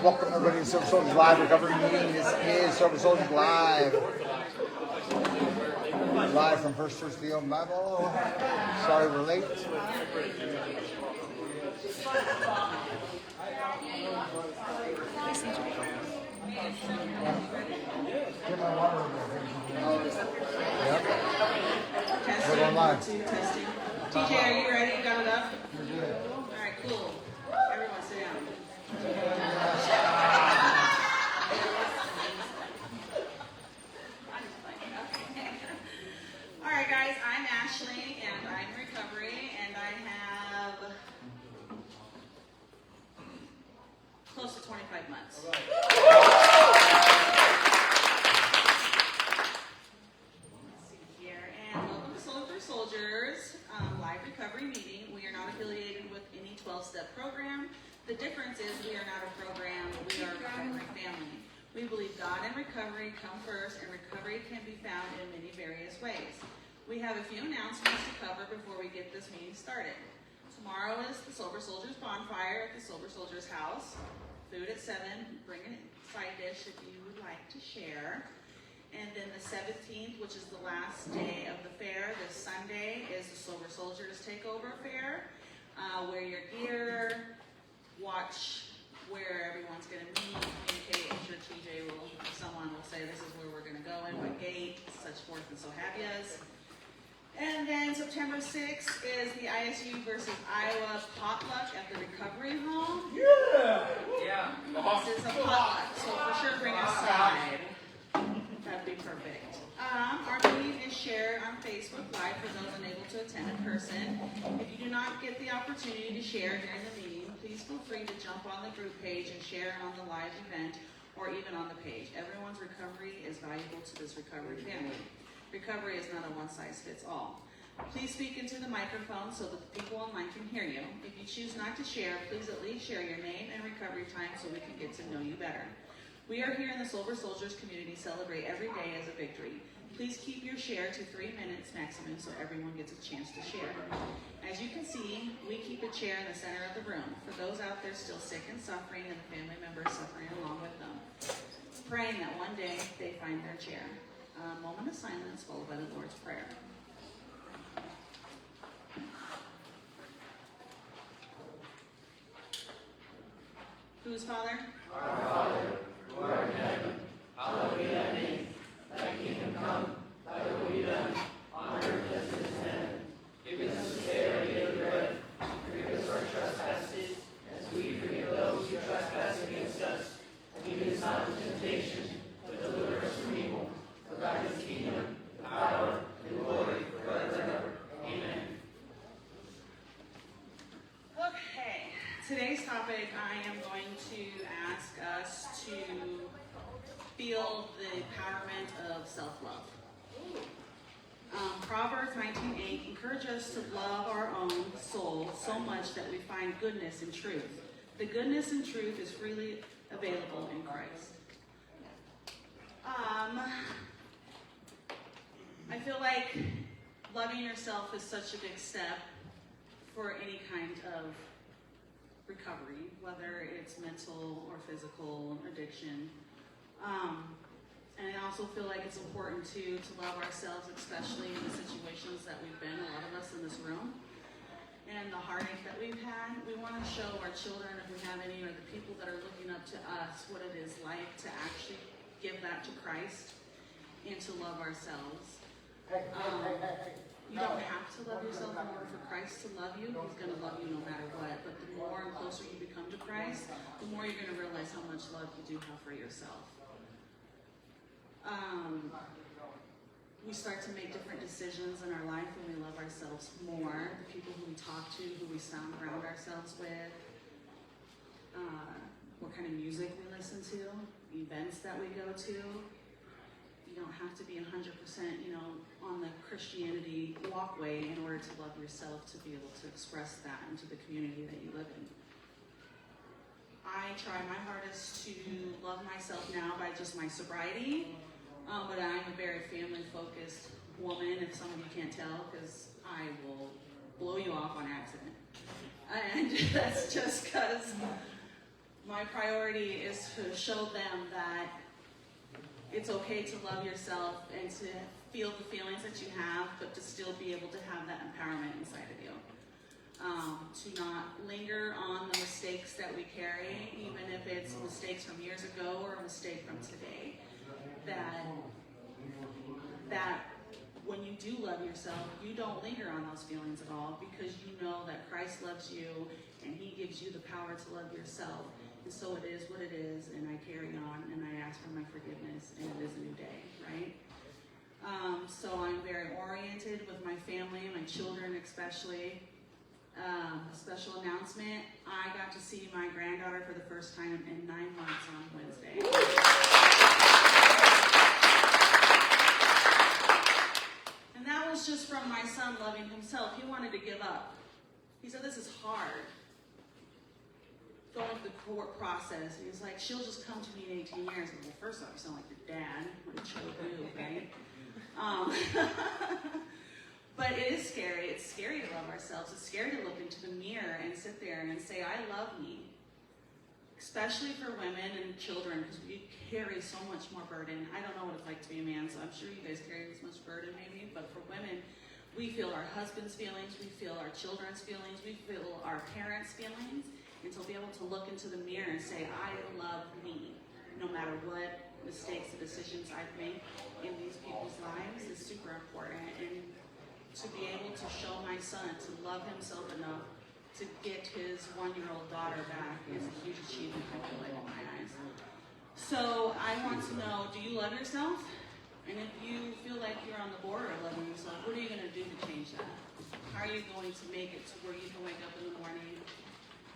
Welcome everybody to Silver Soldierz Live Recovery Meeting. This is Silver Soldierz Live. Live from First Church of the Open Bible. Sorry we're late. Get my water over there. Yep. We're going live. Testing. TJ, are you ready? You got it up? You're good. All right, cool. Everyone sit down. All right, guys, I'm Ashley, and I'm in recovery, and I have close to 25 months. Soldierz Live Recovery Meeting. We are not affiliated with any 12-step program. The difference is we are not a program, we are a recovery family. We believe God and recovery come first, and recovery can be found in many various ways. We have a few announcements to cover before we get this meeting started. Tomorrow is the Sober Soldierz Bonfire at the Sober Soldierz house. Food at 7. Bring a side dish if you would like to share. And then the 17th, which is the last day of the fair, this Sunday, is the Sober Soldierz Takeover Fair. Wear your gear, watch where everyone's going to meet, communicate. I'm sure TJ will, someone will say this is where we're going to go in, what gate, such forth and so have yas. And then September 6th is the ISU versus Iowa potluck at the recovery home. Yeah! This is a potluck, so for sure bring a side. That'd be perfect. Our meeting is shared on Facebook Live for those unable to attend in person. If you do not get the opportunity to share during the meeting, please feel free to jump on the group page and share on the live event or even on the page. Everyone's recovery is valuable to this recovery family. Recovery is not a one-size-fits-all. Please speak into the microphone so that the people online can hear you. If you choose not to share, please at least share your name and recovery time so we can get to know you better. We are here in the Sober Soldierz community celebrate every day as a victory. Please keep your share to 3 minutes maximum so everyone gets a chance to share. As you can see, we keep a chair in the center of the room for those out there still sick and suffering and the family members suffering along with them, praying that one day they find their chair. A moment of silence followed by the Lord's Prayer. Who's Father? Our Father, who art in heaven, hallowed be thy name. Thy kingdom come, thy will be done, on earth as it is in heaven. Give us this day our daily bread, forgive us our trespasses, as we forgive those who trespass against us. And lead us not into temptation, but deliver us from evil. For thine is the kingdom, the power, and the glory forever and ever. Amen. Okay, today's topic, I am going to ask us to feel the empowerment of self-love. Proverbs 19:8 encourages us to love our own soul so much that we find goodness and truth. The goodness and truth is freely available in Christ. I feel like loving yourself is such a big step for any kind of recovery, whether it's mental or physical addiction. And I also feel like it's important to love ourselves, especially in the situations that we've been, a lot of us in this room, and the heartache that we've had. We want to show our children, if we have any, or the people that are looking up to us, what it is like to actually give that to Christ and to love ourselves. You don't have to love yourself in order for Christ to love you. He's going to love you no matter what. But the more and closer you become to Christ, the more you're going to realize how much love you do have for yourself. We start to make different decisions in our life when we love ourselves more. The people who we talk to, who we surround ourselves with, what kind of music we listen to, events that we go to. You don't have to be 100%, on the Christianity walkway in order to love yourself, to be able to express that into the community that you live in. I try my hardest to love myself now by just my sobriety, but I'm a very family-focused woman, if some of you can't tell, because I will blow you off on accident. And that's just because my priority is to show them that it's okay to love yourself and to feel the feelings that you have, but to still be able to have that empowerment inside of you. To not linger on the mistakes that we carry, even if it's mistakes from years ago or a mistake from today. That when you do love yourself, you don't linger on those feelings at all, because you know that Christ loves you and he gives you the power to love yourself. And so it is what it is, and I carry on and I ask for my forgiveness, and it is a new day, right? So I'm very oriented with my family, my children especially. A special announcement, I got to see my granddaughter for the first time in 9 months on Wednesday. And that was just from my son loving himself. He wanted to give up. He said, this is hard. Going through the court process. He was like, she'll just come to me in 18 years. And well, first off, you sound like your dad. What a chill do, right? But it is scary. It's scary to love ourselves. It's scary to look into the mirror and sit there and say, I love me. Especially for women and children, because we carry so much more burden. I don't know what it's like to be a man, so I'm sure you guys carry this much burden maybe, but for women, we feel our husband's feelings, we feel our children's feelings, we feel our parents' feelings, and to be able to look into the mirror and say, I love me, no matter what mistakes and decisions I've made in these people's lives is super important. And to be able to show my son to love himself enough to get his 1-year-old daughter back is a huge achievement, I feel like, in my eyes. So I want to know, do you love yourself? And if you feel like you're on the border of loving yourself, what are you going to do to change that? How are you going to make it to where you can wake up in the morning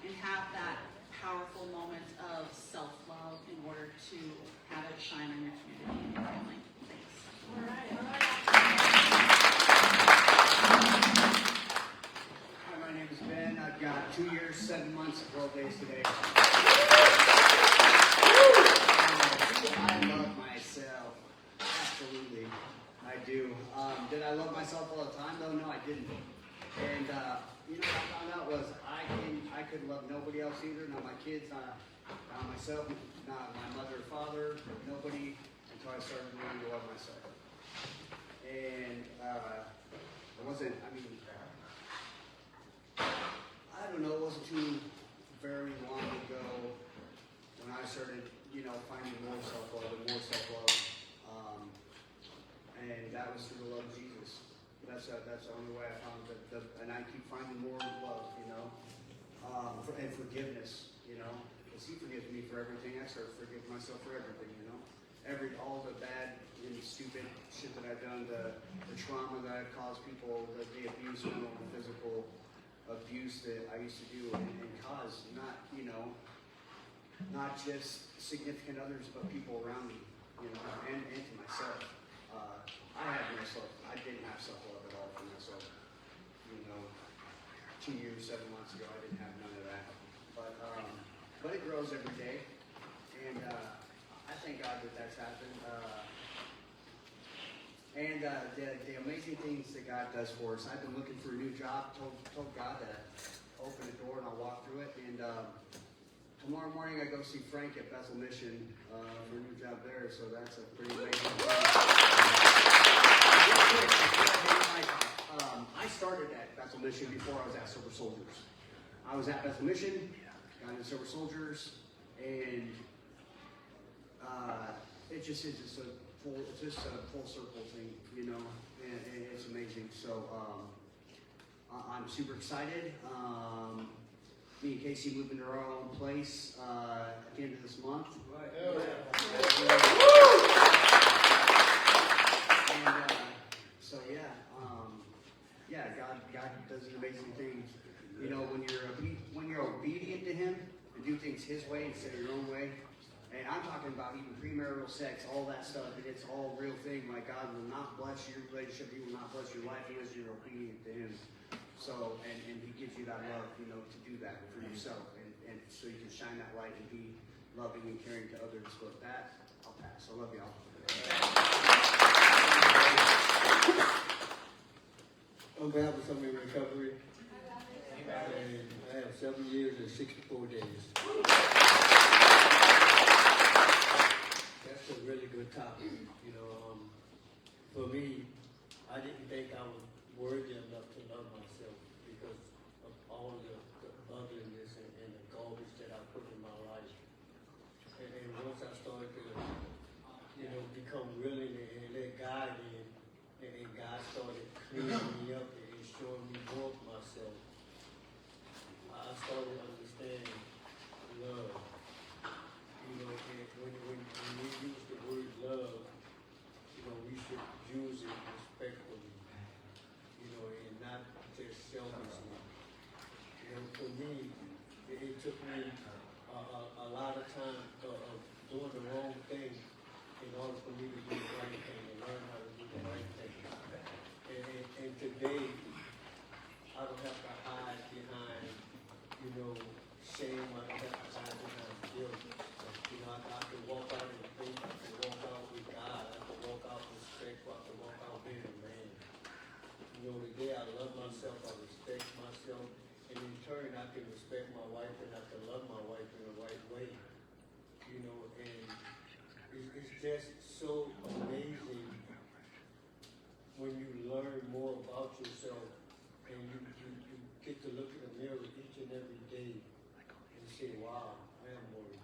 and have that powerful moment of self-love in order to have it shine on your community and your family? Thanks. All right. Hi, my name is Ben. I've got 2 years, 7 months, and 12 days today. I love myself. Absolutely. I do. Did I love myself all the time, though? No, I didn't. And, what I found out was I couldn't love nobody else either. Not my kids, not myself, not my mother or father, nobody, until I started learning to love myself. And I don't know, it wasn't too very long ago when I started, finding more self-love and more self-love. And that was through the love of Jesus. That's the only way I found that, and I keep finding more love, and forgiveness, because he forgives me for everything. I start forgiving myself for everything, all the bad and stupid shit that I've done, the trauma that I've caused people, the abuse, mental and physical abuse that I used to do and cause, not just significant others, but people around me, and to myself. I didn't have self-love at all for myself. 2 years, 7 months ago, I didn't have none of that. But it grows every day, and I thank God that that's happened. And the amazing things that God does for us. I've been looking for a new job, told God to open the door and I'll walk through it. And tomorrow morning I go see Frank at Bethel Mission for a new job there, so that's a pretty amazing thing. I started at Bethel Mission before I was at Soldierz. I was at Bethel Mission, got into Soldierz, and it's just a full circle thing, and it's amazing. So I'm super excited. Me and Casey moved into our own place at the end of this month. God does amazing things. When you're obedient to Him and do things His way instead of your own way. And I'm talking about even premarital sex, all that stuff, and it's all real thing. Like, God will not bless your relationship, He will not bless your life unless you're obedient to Him. So, and He gives you that love, to do that for yourself, and so you can shine that light and be loving and caring to others. So with that, I'll pass. I love y'all. On behalf of Somebody Recovery, I have 7 years and 64 days. started to, become willing and let God in. And then God started cleaning me up and showing me more of myself. I started understanding love. And when we use the word love, we should use it respectfully, and not just selfishly. For me, it took me a lot of time of doing the wrong thing in order for me to do the right thing and learn how to do the right thing. And today, I don't have to hide behind, shame. I don't have to hide behind guilt. I can walk out in faith. I can walk out with God. I can walk out with respect. I can walk out being a man. Today I love myself. I respect myself. And in turn, I can respect my wife and I can love my wife in the right way. And it's just so amazing when you learn more about yourself and you get to look in the mirror each and every day and say, wow, I am worthy.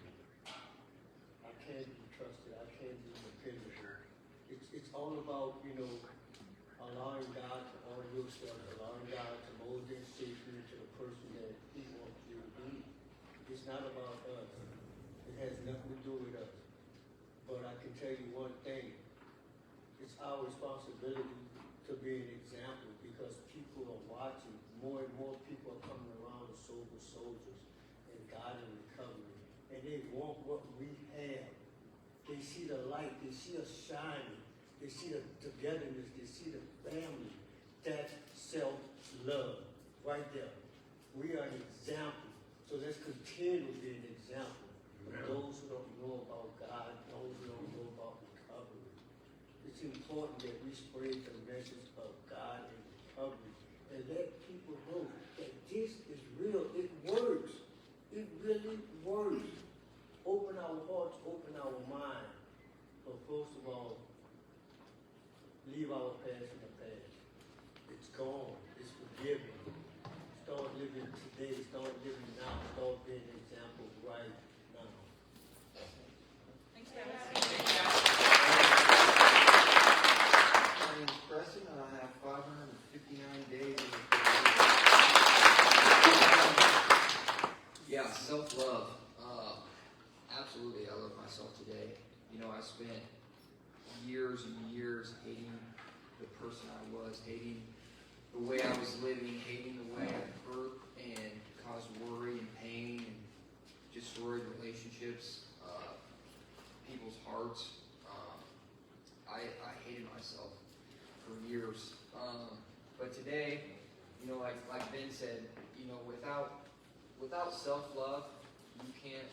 I can be trusted. I can be dependable. It's all about, allowing God to honor yourself, allowing God to mold and shape you into the person that He wants you to be. It's not about us. It has nothing to do with us. But I can tell you one thing. It's our responsibility to be an example because people are watching. More and more people are coming around the Soldierz and God in recovery. And they want what we have. They see the light. They see us shining. They see the togetherness. They see the family. That's self-love right there. We are an example. So let's continue to be an example for those who don't know about God, those who don't know about recovery. It's important that we spread the message of God and recovery and let people know that this is real. It works. It really works. Open our hearts, open our mind. But first of all, leave our past in the past. It's gone. It's forgiven. Start living today. Start living now. Start being an example right now. Thanks, guys. My name is Preston, and I have 559 days in the Yeah, self-love. Absolutely, I love myself today. I spent years and years hating the person I was, hating the way I was living, hating the way I hurt and caused worry and pain and destroyed relationships, people's hearts. I hated myself for years. But today, like Ben said, without self-love, you can't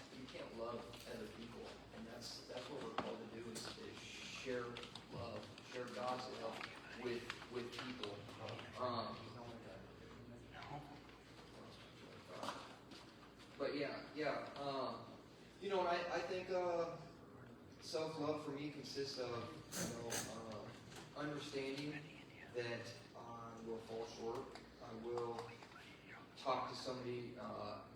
love other people, and that's what we're called to do is share love, share God's love with people. But yeah. And I think self-love for me consists of understanding that I will fall short. I will talk to somebody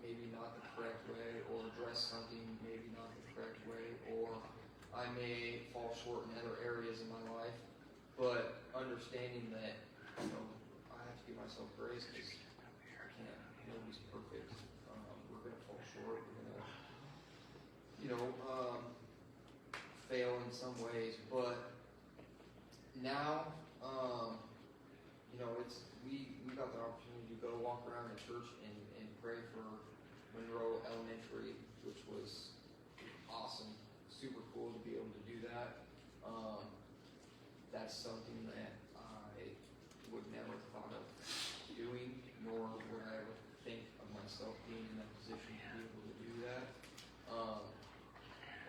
maybe not the correct way, or address something maybe not the correct way, or I may fall short in other areas in my life. But understanding that I have to give myself grace because I can't. Nobody's perfect. We're going to fall short. We're going to fail in some ways. But now we got the opportunity to go walk around the church and pray for Monroe Elementary, which was awesome, super cool to be able to do that. That's something that I would never thought of doing, nor would I ever think of myself being in that position to be able to do that.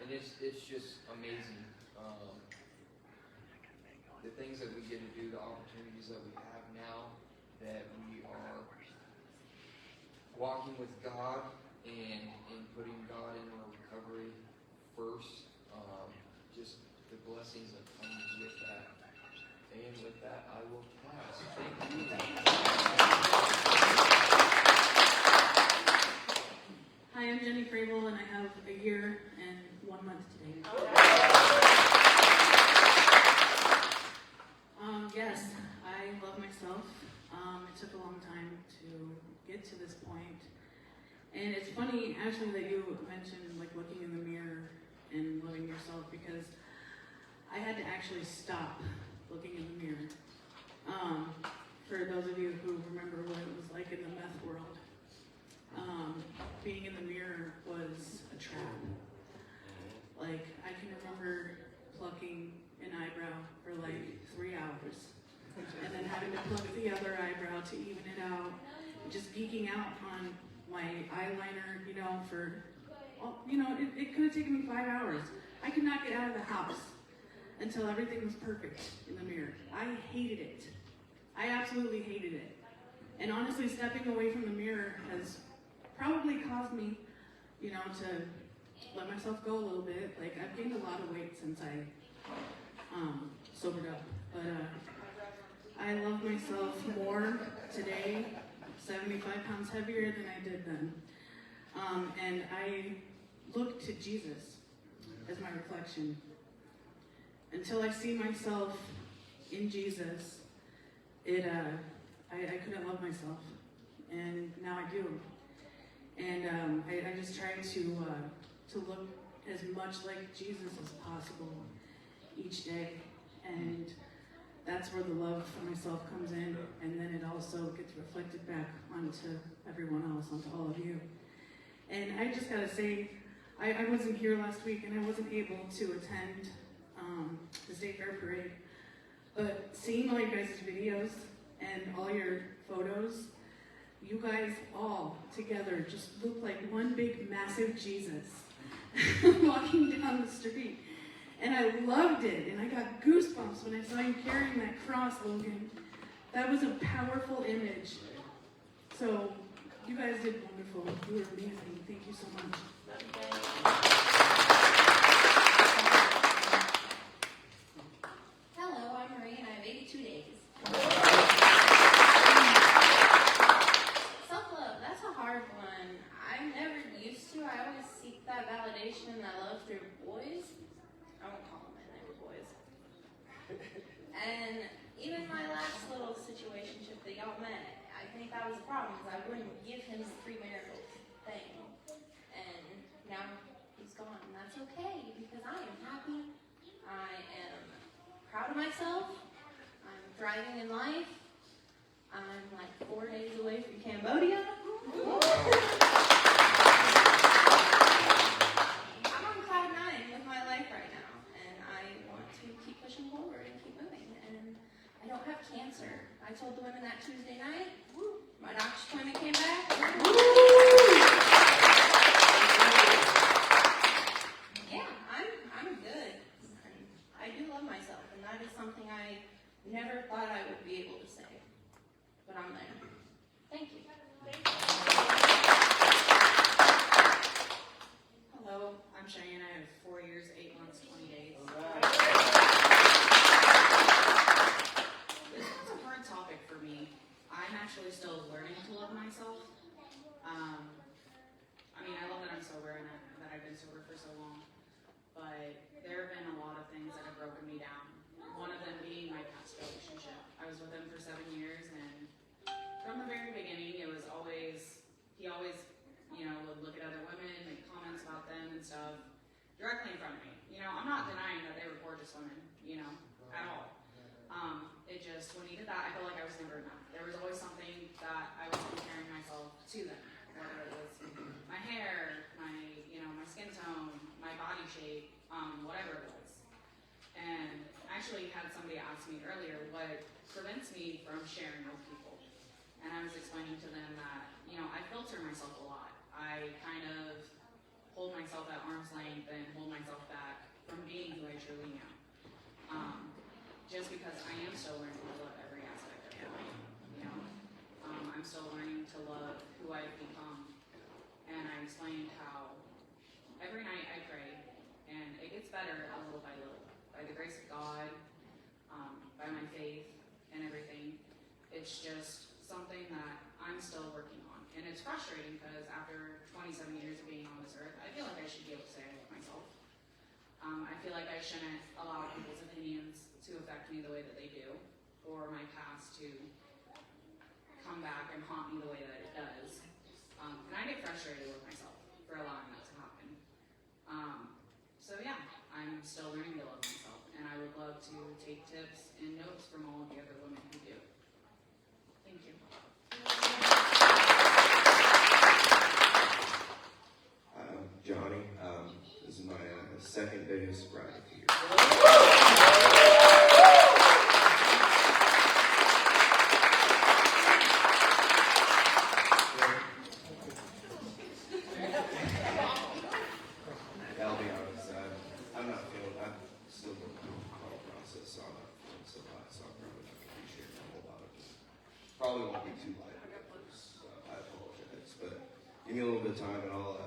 And it's just amazing. The things that we get to do, the opportunities that we have now, that we are walking with God and putting God in our recovery first, just the blessings that come with that. And with that, I will pass. Thank you. Hi, I'm Jennifer. Jenny Crable, and I have a year and 1 month today. Yes, I love myself. It took a long time to get to this point. And it's funny, actually, that you mentioned like looking in the mirror and loving yourself, because I had to actually stop looking in the mirror. For those of you who remember what it was like in the meth world, being in the mirror was a trap. Like, I can remember plucking an eyebrow for like 3 hours, and then having to pluck the other eyebrow to even it out, just geeking out on my eyeliner, it could have taken me 5 hours. I could not get out of the house until everything was perfect in the mirror. I hated it. I absolutely hated it. And honestly, stepping away from the mirror has probably caused me, to let myself go a little bit. Like, I've gained a lot of weight since I sobered up. But I love myself more today, 75 pounds heavier than I did then. And I look to Jesus as my reflection. Until I see myself in Jesus, I couldn't love myself, and now I do. And I just try to look as much like Jesus as possible each day, and that's where the love for myself comes in, and then it also gets reflected back onto everyone else, onto all of you. And I just gotta say, I wasn't here last week, and I wasn't able to attend the State Fair Parade, but seeing all you guys' videos and all your photos, you guys all together just look like one big massive Jesus walking down the street. And I loved it, and I got goosebumps when I saw you carrying that cross, Logan. That was a powerful image. So you guys did wonderful. You were amazing. Thank you so much. Hello, I'm Marie, and I have 82 days. Self-love, that's a hard one. I'm never used to. I always seek that validation and that love through boys. I won't call them men, they were boys. And even my last little situationship that y'all met, I think that was a problem, because I wouldn't give him the premarital thing. And now he's gone, and that's okay, because I am happy. I am proud of myself. I'm thriving in life. I'm like 4 days away from Cambodia. I'm on cloud 9 with my life right now, and I want to keep pushing forward and keep moving. And I don't have cancer. I told the women that Tuesday night. My doctor's appointment came back. Yeah, I'm good. And I do love myself, and that is something I never thought I would be able to say. But I'm there. Thank you. Hello, I'm Cheyenne. I have 4 years, 8 months, 20 days. This one's a hard topic for me. I'm actually still learning to love myself. I love that I'm sober and that I've been sober for so long. But there have been a lot of things that have broken me down. One of them being my past relationship. I was with him for 7 years, and from the very beginning, it was always, he always, would look at other women, make comments about them and stuff, directly in front of me. I'm not denying that they were gorgeous women, at all. It just, when he did that, I felt like I was never enough. There was always something that I was comparing myself to them, whether it was my hair, my skin tone, my body shape, whatever it was. And I actually had somebody ask me earlier what prevents me from sharing with people. And I was explaining to them that, I filter myself a lot. I kind of hold myself at arm's length and hold myself back from being who I truly am. Just because I am still learning to love every aspect of life. I'm still learning to love who I've become. And I explained how every night I pray, and it gets better a little by little. By the grace of God, by my faith and everything. It's just something that I'm still working on. And it's frustrating because after 27 years of being on this earth, I feel like I should be able to say I love myself. I feel like I shouldn't allow people's opinions to affect me the way that they do, or my past to come back and haunt me the way that it does. And I get frustrated with myself for allowing that to happen. So yeah, I'm still learning to love myself, and I would love to take tips and notes from all of the other women who do. Thank you. Johnny, this is my second day of sobriety. I'll be honest, I'm not feeling, I'm still going through the whole process, so I'm not feeling so hot, so I'm probably not going to be sharing a whole lot of it. Probably won't be too light, so I apologize, but give me a little bit of time and I'll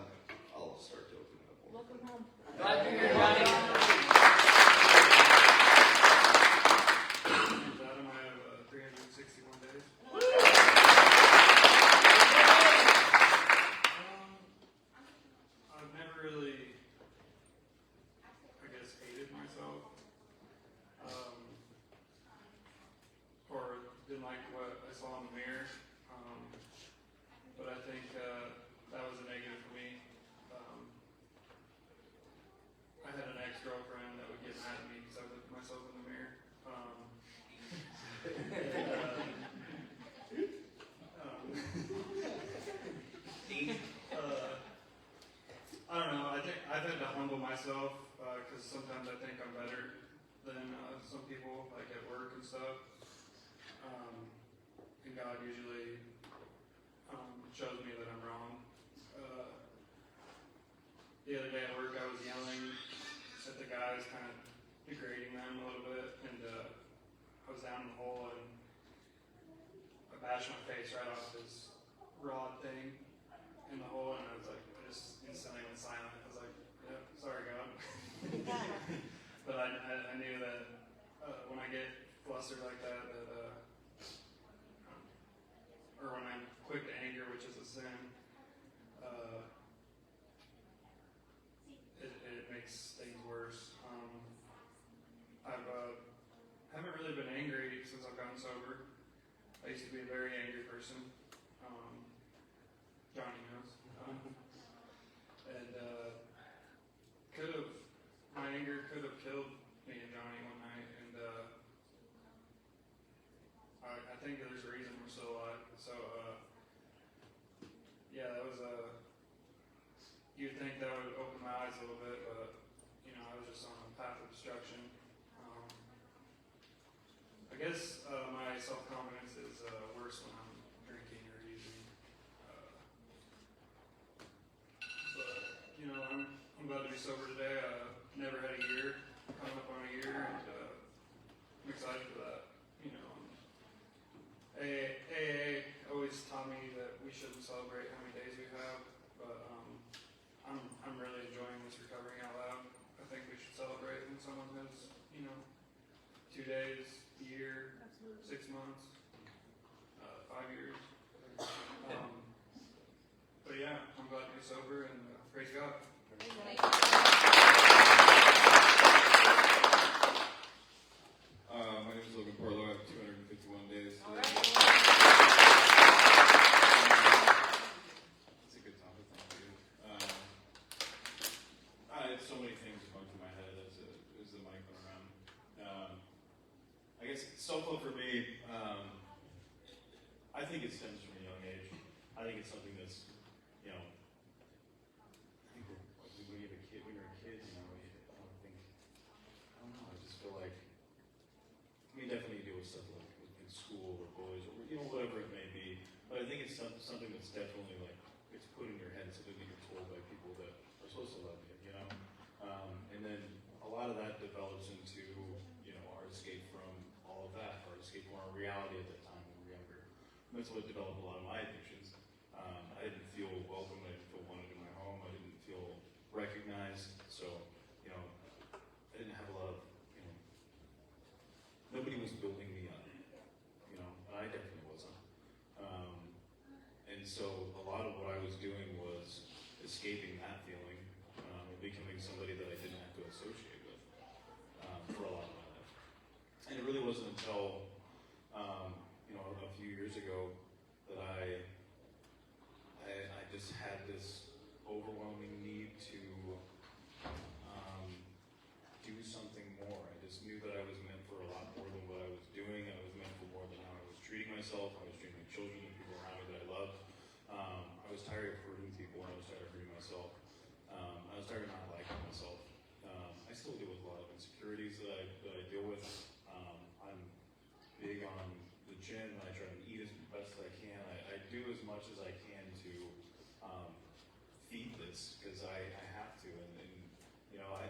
start to open up. Welcome home. Glad you're here, Johnny. Adam, I have 361 days. I've never really, I guess, hated myself, or didn't like what I saw in the mirror, but I think that was a negative for me. I had an ex-girlfriend that would get mad at me because I would look at myself in the mirror. I don't know. I think I've had to humble myself because sometimes I think I'm better than some people, like at work and stuff. And God usually shows me that I'm wrong. The other day at work, I was yelling at the guys, kind of degrading them a little bit, and I was down in the hole and I bashed my face right off this rod thing in the hole, and I was like, I just instantly went silent. I was like, yeah, sorry, God. But I knew that when I get flustered like that, or when I'm quick to anger, which is a sin, it makes things worse. I haven't really been angry since I've gotten sober. I used to be a very angry person. Johnny knows. And my anger could have killed me and Johnny one night, and I think there's a reason we're still alive. So, yeah, that was you'd think that would open my eyes a little bit, but, I was just on a path of destruction. I guess my self-confidence is worse when I'm drinking or using. But, I'm glad to be sober today. Never had a year, coming up on a year, and I'm excited for that. AA always taught me that we shouldn't celebrate how many days we have, but I'm really enjoying this recovery out loud. I think we should celebrate when someone has, 2 days, a year, 6 months, 5 years. But yeah, I'm glad to be sober, and praise God. My name is Logan Porlo. I have 251 days. All right. It's a good topic. Thank you. I had so many things going through my head as the mic went around. I guess self-love for me, I think it stems from a young age. I think it's something that's, I think when you're a kid, I don't know, I just feel like we definitely deal with stuff like in school or bullies or whatever it may be. But I think it's something that's definitely like it's put in your head, something that you're told by people that are supposed to love you, and then a lot of that develops into our escape from all of that, our escape from our reality at that time when we were younger. And that's what developed a lot of my addictions. I didn't feel welcome. I didn't feel wanted in my home. I didn't feel recognized. So I didn't have a lot of nobody was building me up, and I definitely wasn't. And so a escaping that feeling and becoming somebody that I didn't have to associate with for a lot of my life. And it really wasn't until a few years ago that I just had this overwhelming need to do something more. I just knew that I was meant for a lot more than what I was doing. I was meant for more than how I was treating myself. I was treating my children and people around me that I loved. I was tired of hurting people, and I was tired of hurting myself. I was tired of not liking myself. I still deal with a lot of insecurities that I deal with. I'm big on the gym, and I try to eat as best as I can. I do as much as I can to feed this, because I have to. And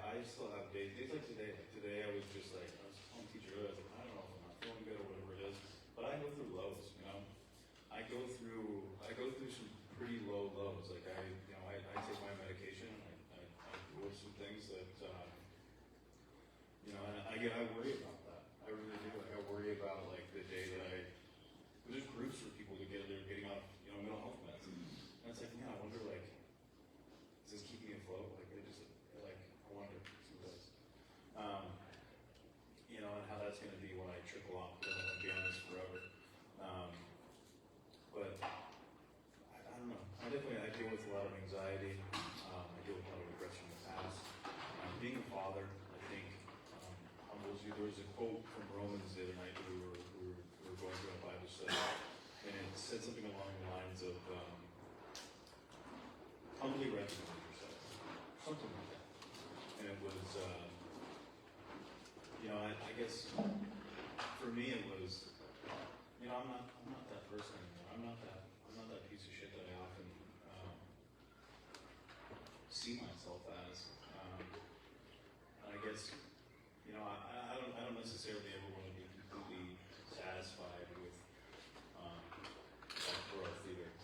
I still have days like today. Like today I was just like, I was telling the teacher earlier, I was like, I don't know if I'm not feeling good or whatever it is, but I go through lows, I go through some pretty low lows. Like I take my medication, I deal with some things that, and I worry about that. I really do. Like I worry about like the day that there's groups for people to they're getting off, mental health meds. And it's like, I wonder like, does this keep me afloat? Like I wonder sometimes. And how that's going to be when I trickle off. I don't want to be on this forever. But I don't know. I deal with a lot of anxiety. I deal with a lot of regrets from the past. Being a father, I think, humbles you. There was a quote from Romans the other night that we were going through a Bible study, and it said something along the lines of humbly recognize yourself, something like that. And it was, I guess for me it was, I'm not that person anymore. I'm not that piece of shit that I often see myself as. I guess, I don't necessarily ever want to be completely satisfied with that growth either.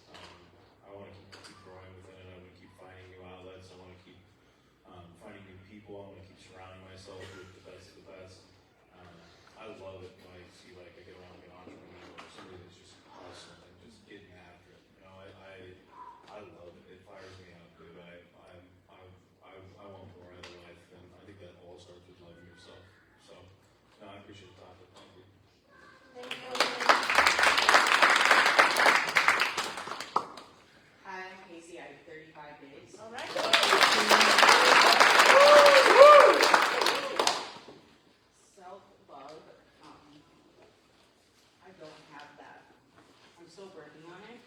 I want to keep growing within it. I want to keep finding new outlets. I want to keep finding new people. I want to keep surrounding myself with the best of the best. I love it when I see I get around an entrepreneur or somebody that's just awesome and just getting after it. I love it. It fires me up, dude. I want more out of life, and I think that all starts with loving yourself. So, no, I appreciate the topic. Thank you. Thank you. Hi, I'm Casey. I have 35 days. All right. Self-love. I don't have that. I'm still working on it.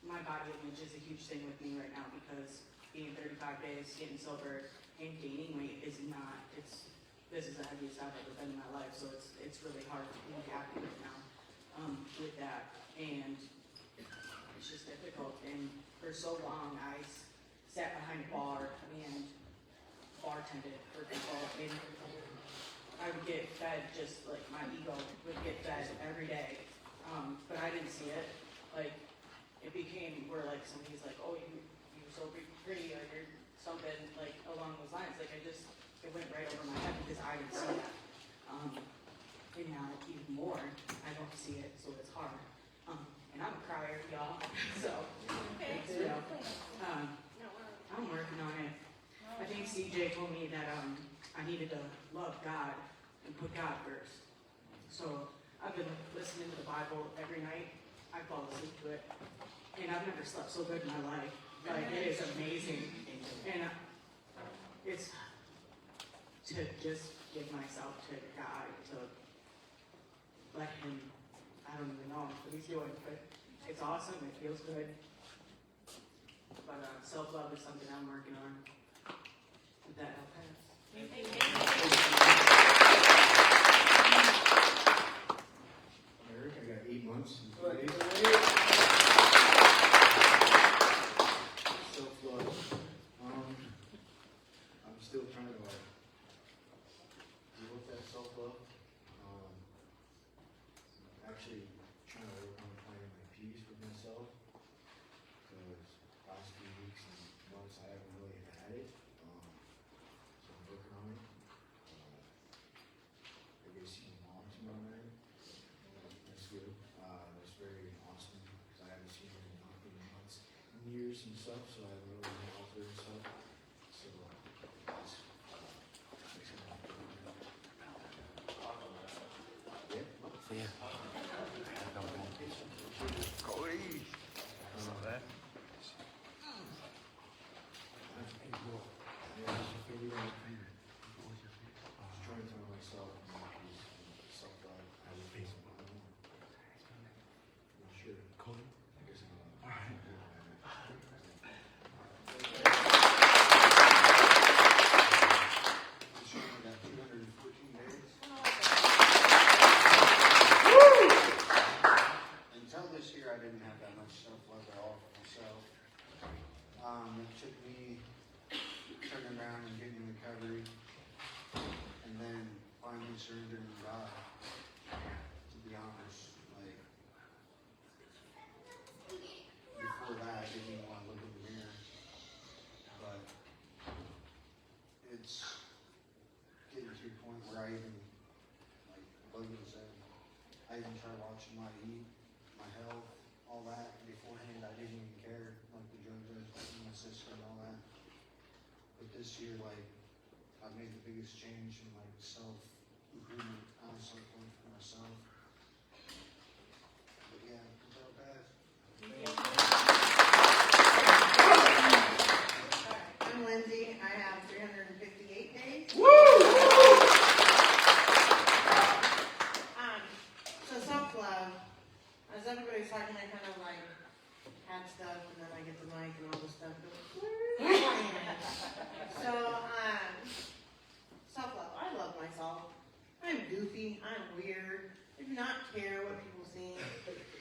My body image is a huge thing with me right now because being 35 days, getting sober, and gaining weight is not. This is the heaviest I've ever been in my life, so it's really hard to be happy right now with that, and it's just difficult. And for so long, I sat behind a bar and bartended for people, and I would get fed just like my ego would get fed every day, but I didn't see it. It became where somebody's like, oh, you're so pretty, or you're something along those lines. It went right over my head because I didn't see that. And now even more, I don't see it, so it's hard. And I'm a crier, y'all. So I'm working on it. I think CJ told me that I needed to love God and put God first. So I've been listening to the Bible every night. I fall asleep to it. And I've never slept so good in my life. It is amazing. And it's to just give myself to God, to let Him, I don't even know what He's doing, but it's awesome. It feels good. But self-love is something I'm working on. With that, I'll pass. Eric, I got 8 months. Self-love. I'm still trying to deal with that self-love. Actually trying to work on finding my peace with myself. Because last few weeks and months I haven't really had it. So I'm working on it. stuff, so I wrote an author and stuff. So that's yeah. Cody. That. Trying to find myself self-love. Not sure. Cody? I guess I'm not. This year I got 214 days. Until this year, I didn't have that much self-love at all for myself. It took me turning around and getting recovery, and then finally surrendering to God. To be honest, like before that, I didn't even want to look in the mirror. But it's getting to a point where I even, like Logan said, I even try watching my eat, my health, all that. Beforehand, I didn't even care, like the drug test in my system and all that. But this year, like, I've made the biggest change in like self-improvement, honestly, for myself. But yeah, until it passed. I'm Lindsay. I have 358 days. So self-love, as everybody's talking, I kind of like had stuff, and then I get the mic and all this stuff. So, self-love. I love myself. I'm goofy. I'm weird. I do not care what people think.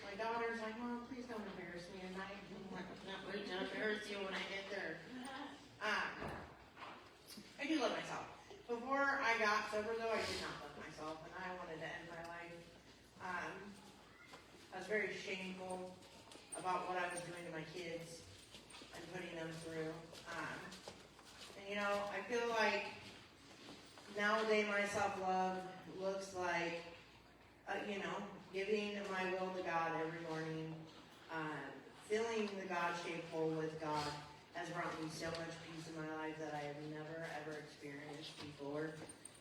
My daughter's like, Mom, please don't embarrass me. And I'm like, not going to embarrass you when I get there. I do love myself. Before I got sober, though, I did not love myself, and I wanted to end my life. I was very shameful about what I was doing to my kids and putting them through. And you know, I feel like nowadays my self-love looks like, you know, giving my will to God every morning, filling the God-shaped hole with God has brought me so much peace in my life that I have never, ever experienced before.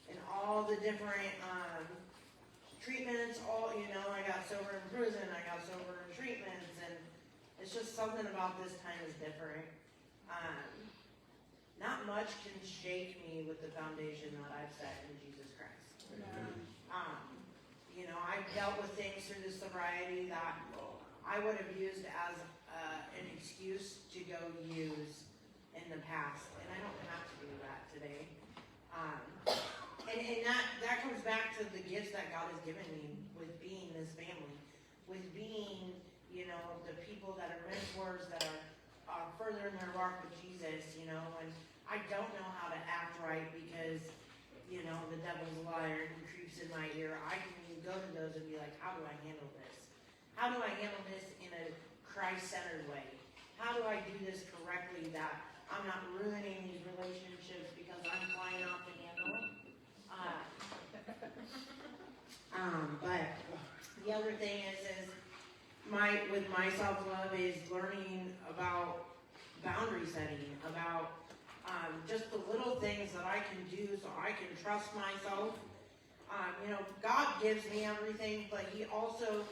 And all the different treatments, you know, I got sober in prison, I got sober in treatments, and it's just something about this time is different. Not much can shake me with the foundation that I've set in Jesus Christ. You know, I've dealt with things through this sobriety that I would have used as an excuse to go use in the past, and I don't have to do that today. And that comes back to the gifts that God has given me with being this family, with being, you know, the people that are mentors, that are further in their walk with Jesus, you know, and I don't know how to act right because, you know, the devil's a liar and he creeps in my ear. I can go to those and be like, how do I handle this? How do I handle this in a Christ-centered way? How do I do this correctly that I'm not ruining these relationships because I'm flying off the handle? But the other thing is with my self-love is learning about boundary setting, about just the little things that I can do so I can trust myself. You know, God gives me everything, but he also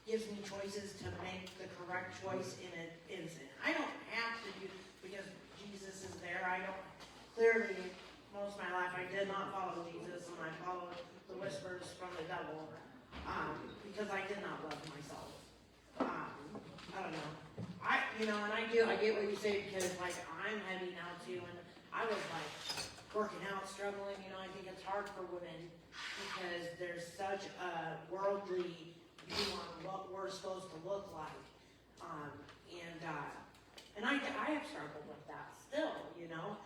gives me choices to make the correct choice in an instant. I don't have to do, because Jesus is there. I don't, clearly, most of my life I did not follow Jesus, and I followed the whispers from the devil, because I did not love myself. I don't know. I get what you say, because like I'm heavy now too, and I was like working out, struggling. You know, I think it's hard for women because there's such a worldly view on what we're supposed to look like, and I have struggled with that still, you know.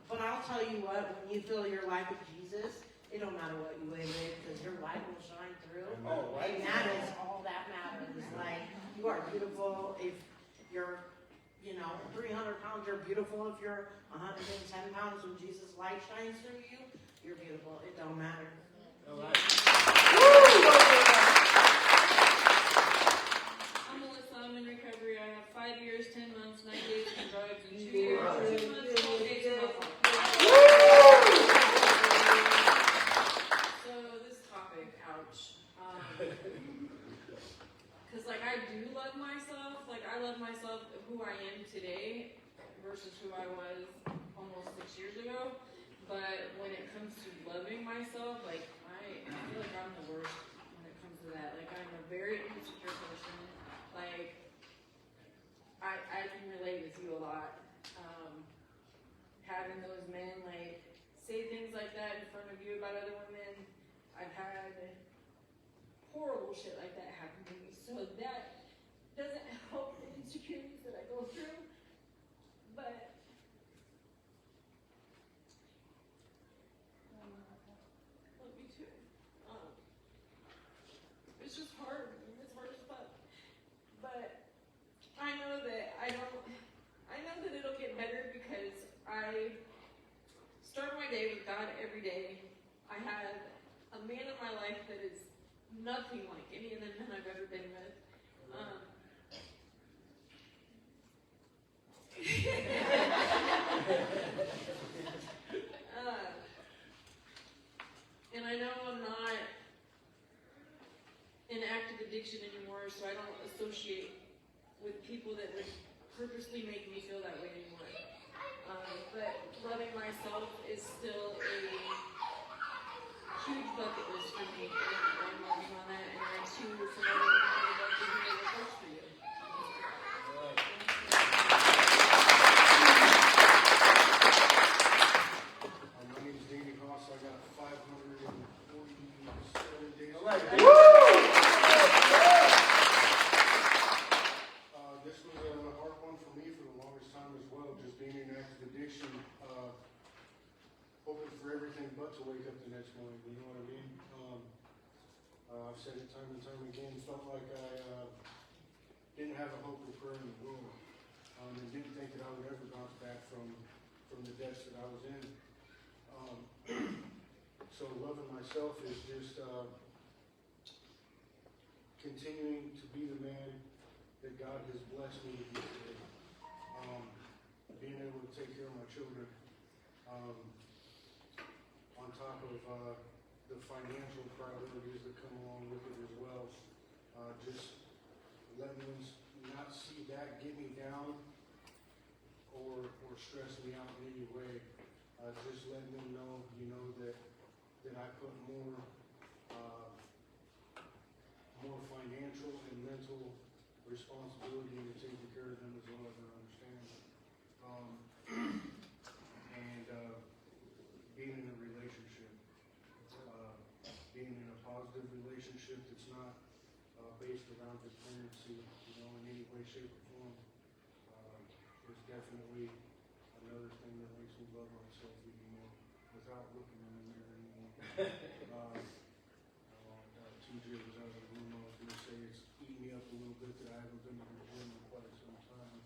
But I'll tell you what, when you fill your life with Jesus, it don't matter what you weigh with, because your light will shine through. Oh, right. And that is all that matters. Like, you are beautiful if you're, 300 pounds, you're beautiful. If you're 110 pounds, when Jesus' light shines through you, you're beautiful. It don't matter. All right. I'm Melissa. I'm in recovery. I have 5 years, 10 months, 9 days from drugs, and 2 years, 2 months, 12 days from alcohol. So this topic, ouch. Because like I do love myself. Like I love myself who I am today versus who I was almost 6 years ago. But when it comes to loving myself, like I feel like I'm the worst when it comes to that. Like I'm a very insecure person. Like I can relate with you a lot. Having those men like say things like that in front of you about other women. I've had horrible shit like that happen to me. So that doesn't help the insecurities that I go through. But love you too. It's just hard. It's hard as fuck. But I know that it'll get better because I start my day with God every day. I have a man in my life that is nothing like any of the men I've ever been with. And I know I'm not in active addiction anymore, so I don't associate with people that would purposely make me feel that way anymore. But loving myself is still a huge bucket list for me, and I'm working on that, and I too, for my would love to hear what works for you. My name is Danny Haas. I got 547 days. This was a hard one for me for the longest time as well, just being in active addiction, hoping for everything but to wake up the next morning, you know what I mean? I've said it time and time again, felt like I didn't have a hope or prayer in the world, and didn't think that I would ever bounce back from the depths that I was in. So loving myself is just continuing to be the man that God has blessed me to be today. Being able to take care of my children, on top of the financial priorities that come along with it as well. Just letting them not see that get me down or stress me out in any way. Just letting them know, that I put more financial and mental responsibility into taking care of them as well as I understand. And being in a relationship, being in a positive relationship that's not based around dependency, in any way, shape, or form, is definitely another thing that makes me love myself even more without looking in the mirror anymore. TJ was out of the room. I was going to say it's eating me up a little bit that I haven't been to the gym in quite some time.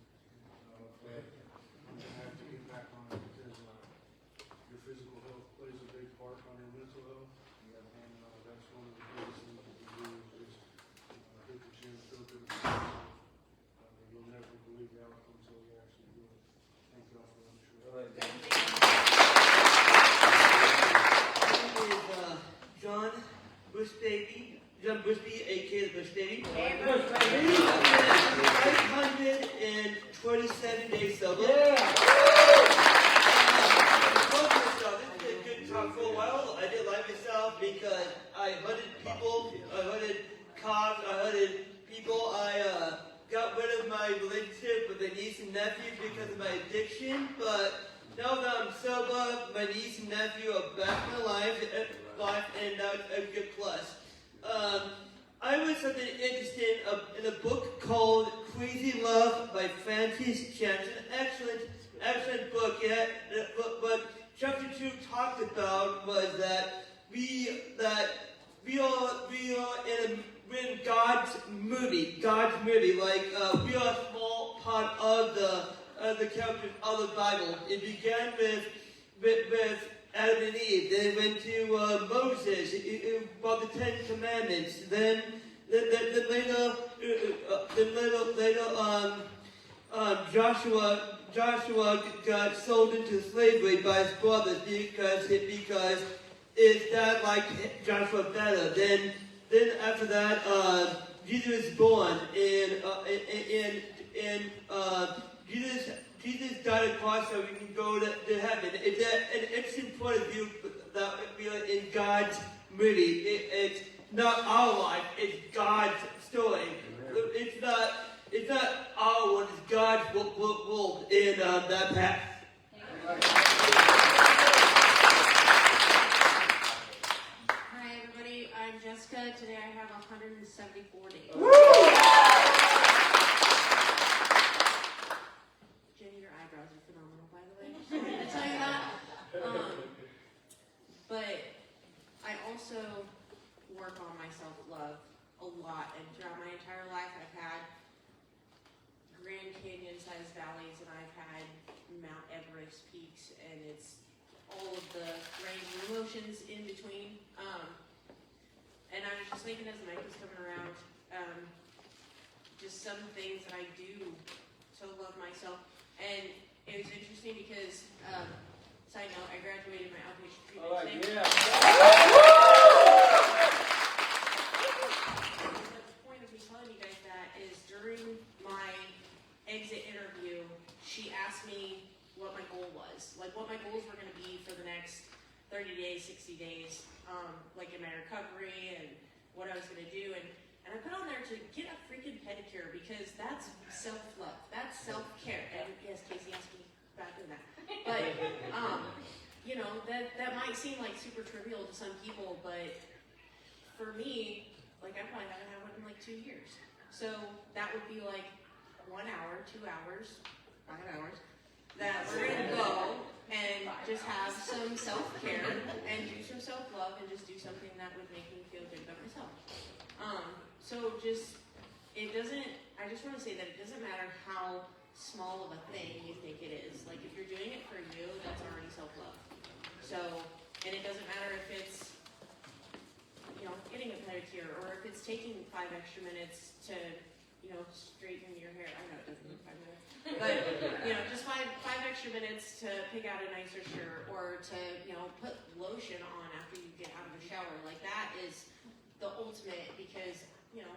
But I'm going to have to get back on it because your physical health plays a big part on your mental health. And that's one of the biggest things that you do is just hit the gym, feel good about yourself. You'll never believe the outcome until you actually do it. Thank you all for letting me share. John Bushby, aka the Bush Baby. 527 days sober. Yeah. This has been a good talk for a while. I did like myself because I hunted people, I hunted cops, I hunted people. I got rid of my relationship with my niece and nephew because of my addiction, but now that I'm sober, my niece and nephew are back in my life, and that's a good plus. I read something interesting in a book called Crazy Love by Francis Jansen. Excellent book. Yeah, but chapter 2 talked about was that we are in God's movie. Like we are a small part of the characters of the Bible. It began with Adam and Eve. Then it went to Moses about the 10 Commandments. Then Joshua got sold into slavery by his brothers because his dad liked Joshua better. Then after that, Jesus is born, and Jesus died on the cross so we can go to heaven. It's an interesting point of view that we are in God's movie. It's not our life; it's God's story. It's not our one; it's God's world in that path. Hi everybody, I'm Jessica. Today I have 174 days. Jenny, your eyebrows are phenomenal, by the way. Just wanted to tell you that. But I also work on my self-love a lot, and throughout my entire life I've had Grand Canyon-sized valleys, and I've had Mount Everest peaks, and it's all of the range of emotions in between. And I was just thinking as the mic was coming around, just some things that I do to love myself. And it was interesting because, side note, I graduated my outpatient treatment today. The point of me telling you guys that is during my exit interview, she asked me what my goal was, like what my goals were going to be for the next 30 days, 60 days, like in my recovery and what I was going to do. And I put on there to get a freaking pedicure because that's self-love, that's self-care. And yes, Casey asked me about doing that. But, you know, that might seem like super trivial to some people, but for me, like I probably haven't had one in like 2 years. So that would be like 1 hour, 2 hours, 5 hours, that we're going to go and just have some self-care and do some self-love and just do something that would make me feel good about myself. So just, I just want to say that it doesn't matter how small of a thing you think it is. Like if you're doing it for you, that's already self-love. So, and it doesn't matter if it's, you know, getting a pedicure or if it's taking 5 extra minutes to, you know, straighten your hair. I know it doesn't take 5 minutes, but you know, just five extra minutes to pick out a nicer shirt or to, you know, put lotion on after you get out of the shower. Like that is the ultimate because, you know,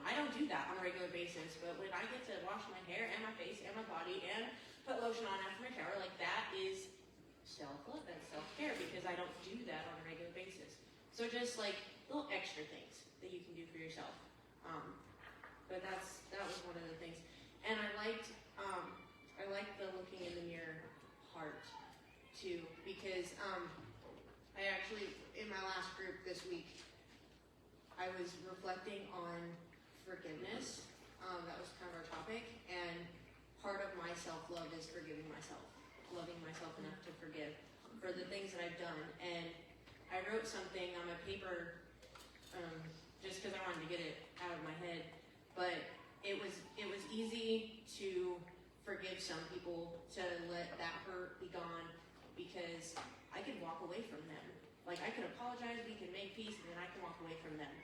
I don't do that on a regular basis, but when I get to wash my hair and my face and my body and put lotion on after my shower, like that is self-love, that's self-care because I don't do that on a regular basis. So just like little extra things that you can do for yourself. But that was one of the things. And I liked the looking in the mirror part too, because I actually, in my last group this week, I was reflecting on forgiveness. That was kind of our topic, and part of my self-love is forgiving myself, loving myself enough to forgive for the things that I've done. And I wrote something on my paper just because I wanted to get it out of my head, but it was easy to forgive some people, to let that hurt be gone, because I could walk away from them. Like I could apologize, we can make peace, and then I can walk away from them.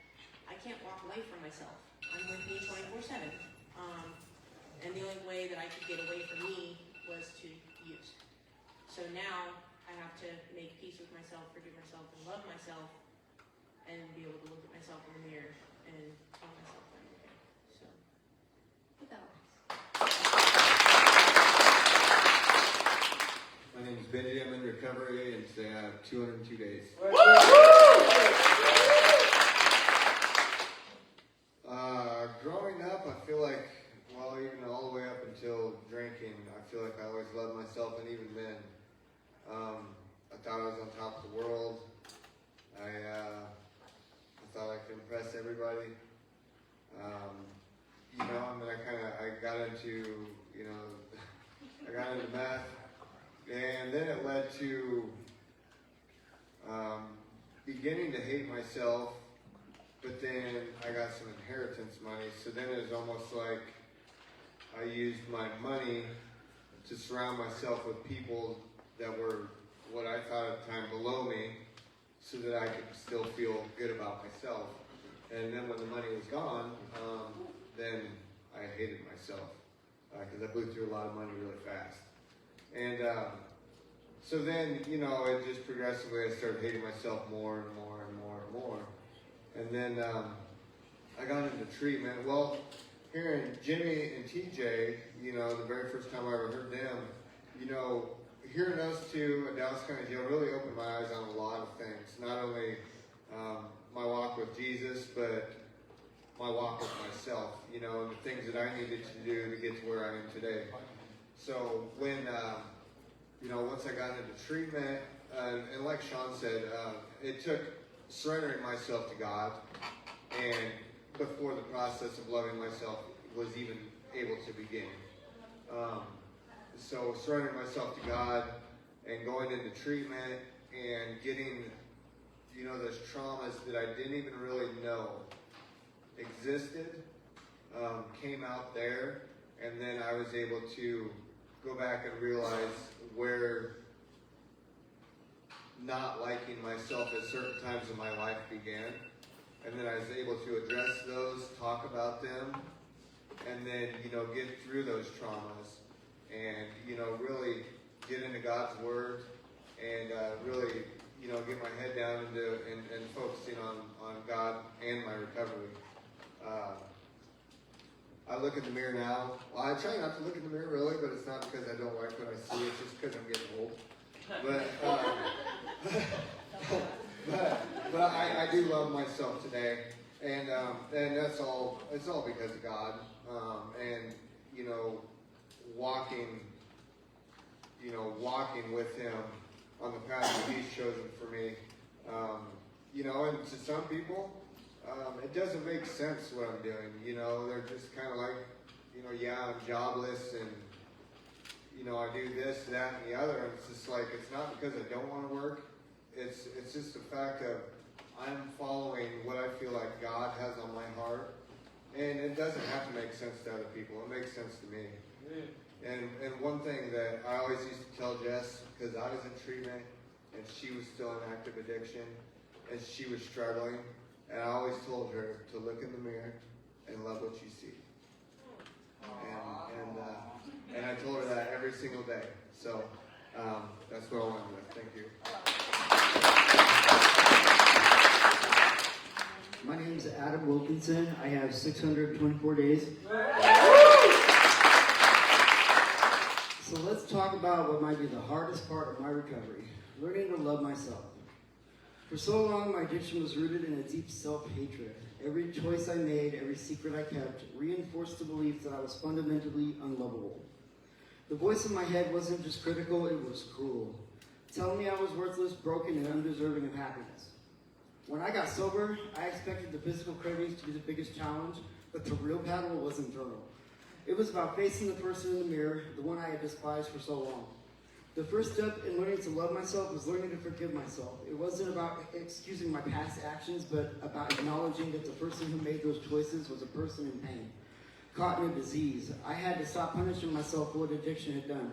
I can't walk away from myself. I'm with me 24/7. And the only way that I could get away from me was to use. So now I have to make peace with myself, forgive myself, and love myself, and be able to look at myself in the mirror and tell myself I'm okay. So, put that on. My name is Benji. I'm in recovery, and today I have 202 days. Growing up, I feel like, well, even all the way up until drinking, I feel like I always loved myself, and even then, I thought I was on top of the world. I thought I could impress everybody. You know, and then I got into, you know, I got into math, and then it led to beginning to hate myself. But then I got some inheritance money, so then it was almost like I used my money to surround myself with people that were what I thought at the time below me, so that I could still feel good about myself. And then when the money was gone, then I hated myself because I blew through a lot of money really fast. And so then, you know, it just progressively, I started hating myself more and more and more and more. And then I got into treatment. Well, hearing Jimmy and TJ, you know, the very first time I ever heard them, you know, hearing those two at Dallas County Jail really opened my eyes on a lot of things. Not only my walk with Jesus, but my walk with myself, you know, and the things that I needed to do to get to where I am today. So when, you know, once I got into treatment, and like Sean said, it took surrendering myself to God, and before the process of loving myself was even able to begin. So surrendering myself to God and going into treatment and getting, you know, those traumas that I didn't even really know existed, came out there, and then I was able to go back and realize where not liking myself at certain times in my life began. And then I was able to address those, talk about them, and then, you know, get through those traumas and, you know, really get into God's Word and really, you know, get my head down into and focusing on God and my recovery. I look in the mirror now. Well, I try not to look in the mirror really, but it's not because I don't like what I see. It's just because I'm getting old. But I do love myself today, and that's all. It's all because of God, and you know, walking with Him on the path that He's chosen for me. You know, and to some people, it doesn't make sense what I'm doing. You know, they're just kind of like, you know, yeah, I'm jobless and, you know, I do this, that, and the other. And it's just like, it's not because I don't want to work. It's just the fact of I'm following what I feel like God has on my heart. And it doesn't have to make sense to other people. It makes sense to me. And one thing that I always used to tell Jess, because I was in treatment and she was still in active addiction and she was struggling, and I always told her to look in the mirror and love what you see. And I told her that every single day. So that's what I wanted with. Thank you. My name is Adam Wilkinson. I have 624 days. So let's talk about what might be the hardest part of my recovery, learning to love myself. For so long, my addiction was rooted in a deep self-hatred. Every choice I made, every secret I kept, reinforced the belief that I was fundamentally unlovable. The voice in my head wasn't just critical, it was cruel, telling me I was worthless, broken, and undeserving of happiness. When I got sober, I expected the physical cravings to be the biggest challenge, but the real battle was internal. It was about facing the person in the mirror, the one I had despised for so long. The first step in learning to love myself was learning to forgive myself. It wasn't about excusing my past actions, but about acknowledging that the person who made those choices was a person in pain, caught in a disease. I had to stop punishing myself for what addiction had done.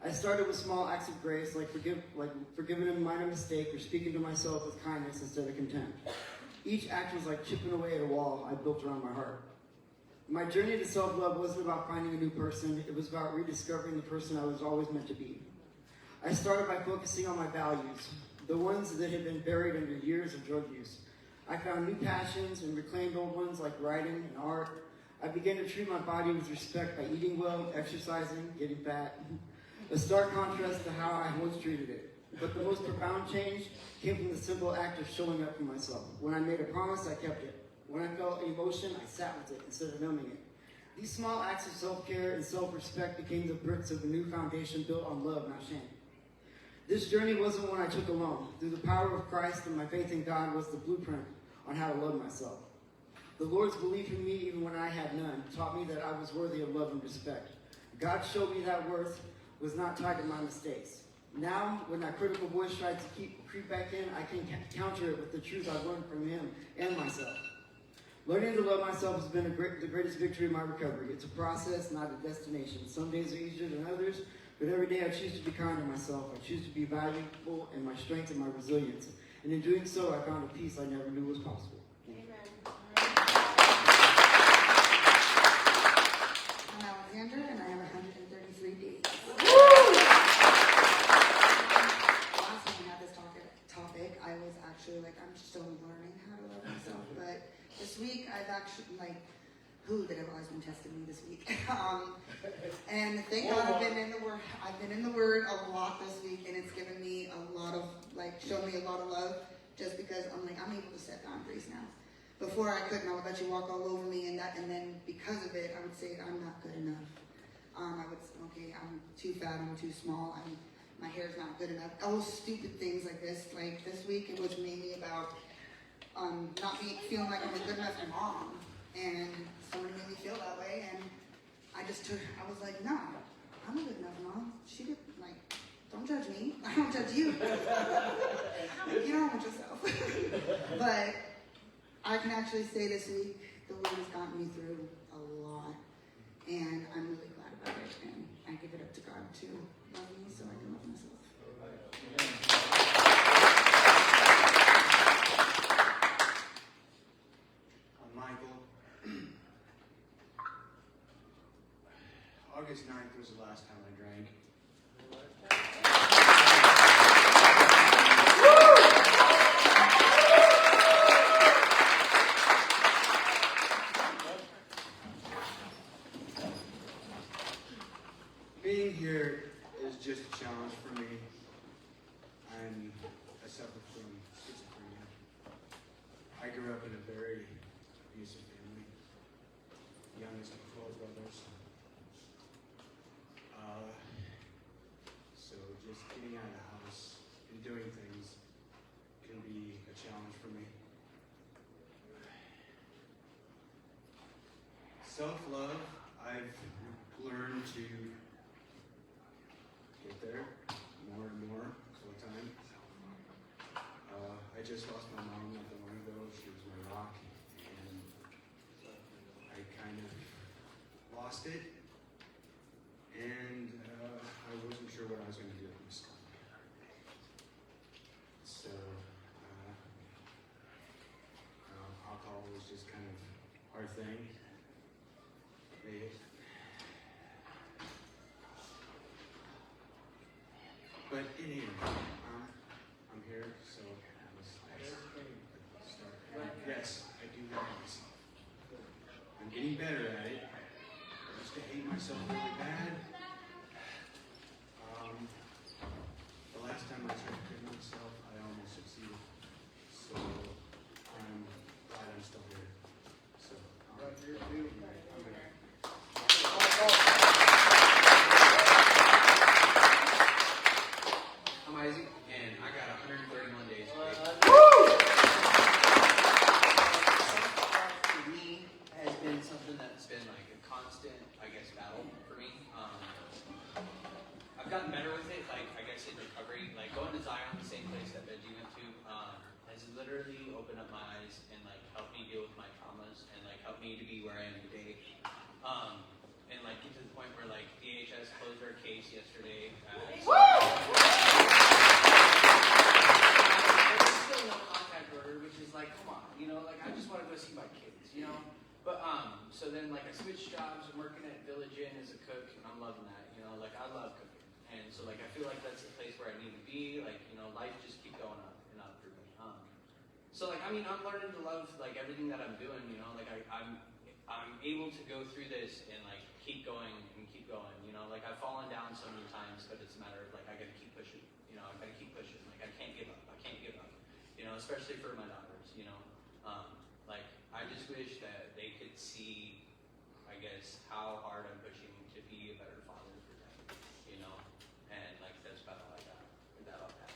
I started with small acts of grace, like forgiving a minor mistake or speaking to myself with kindness instead of contempt. Each act was like chipping away at a wall I built around my heart. My journey to self-love wasn't about finding a new person. It was about rediscovering the person I was always meant to be. I started by focusing on my values, the ones that had been buried under years of drug use. I found new passions and reclaimed old ones like writing and art. I began to treat my body with respect by eating well, exercising, getting fat. A stark contrast to how I once treated it. But the most profound change came from the simple act of showing up for myself. When I made a promise, I kept it. When I felt emotion, I sat with it instead of numbing it. These small acts of self-care and self-respect became the bricks of a new foundation built on love, not shame. This journey wasn't one I took alone. Through the power of Christ and my faith in God was the blueprint on how to love myself. The Lord's belief in me, even when I had none, taught me that I was worthy of love and respect. God showed me that worth was not tied to my mistakes. Now, when that critical voice tried to creep back in, I can counter it with the truth I've learned from Him and myself. Learning to love myself has been the greatest victory in my recovery. It's a process, not a destination. Some days are easier than others, but every day I choose to be kind to myself. I choose to be valuable in my strength and my resilience. And in doing so, I found a peace I never knew was possible. Amen. Sandra, and I have 133 days. Last time we had this topic, I was actually like, I'm still learning how to love myself. But this week, I've actually the devil has been testing me this week. And thank God I've been in the Word. I've been in the Word a lot this week, and it's given me a lot of shown me a lot of love. Just because I'm able to set boundaries now. Before I couldn't, I would let you walk all over me, and then because of it, I would say I'm not good enough. I would say, okay, I'm too fat, I'm too small, my hair's not good enough. All stupid things like this. Like this week, it was mainly about not feeling like I'm a good enough mom, and somebody made me feel that way, and I was like, no, I'm a good enough mom. She did don't judge me. I don't judge you. You don't judge yourself. But I can actually say this week, the Lord has gotten me through a lot. And I'm really glad about it. And I give it up to God to love me so I can love myself. I'm Michael. August 9th was the last time I drank. Being here is just a challenge for me. I suffer from schizophrenia. I grew up in a very abusive family, youngest of 12 brothers. So just getting out of the house and doing things can be a challenge for me. Self-love, I've learned to get there more and more all the time. I just lost my mom not that long ago. She was my rock, and I kind of lost it, and I wasn't sure what I was going to do with myself. So alcohol was just kind of our thing. But anyway, I'm here, so let's start. Yes, I do love myself. I'm getting better at it. I used to hate myself really bad. The last time I tried to hate myself, I almost succeeded. So I'm glad I'm still here. So I'm here. I'm Isaac, and I got 131 days. For me, has been something It's been like a constant, I guess, battle for me. I've gotten better with it, like, I guess, in recovery. Like, going to Zion, the same place that Benji went to, has literally opened up my eyes and, like, helped me deal with my traumas and, like, helped me to be where I am today. And, like, get to the point where, like, DHS closed their case yesterday. Still no contact order, which is like, come on, like I just want to go see my kids, But so then like I switched jobs. I'm working at Village Inn as a cook, and I'm loving that, like I love cooking, and so like I feel like that's the place where I need to be. Like life just keep going up and up for me. So like I'm learning to love like everything that I'm doing. Like I'm able to go through this and like keep going and keep going. Like I've fallen down so many times, but it's a matter of like I gotta keep pushing. I gotta keep pushing. Like I can't give up. Especially for my daughters. Like I just wish that they could see, I guess, how hard I'm pushing to be a better father for them. And like that's about all I got. With that, I'll pass.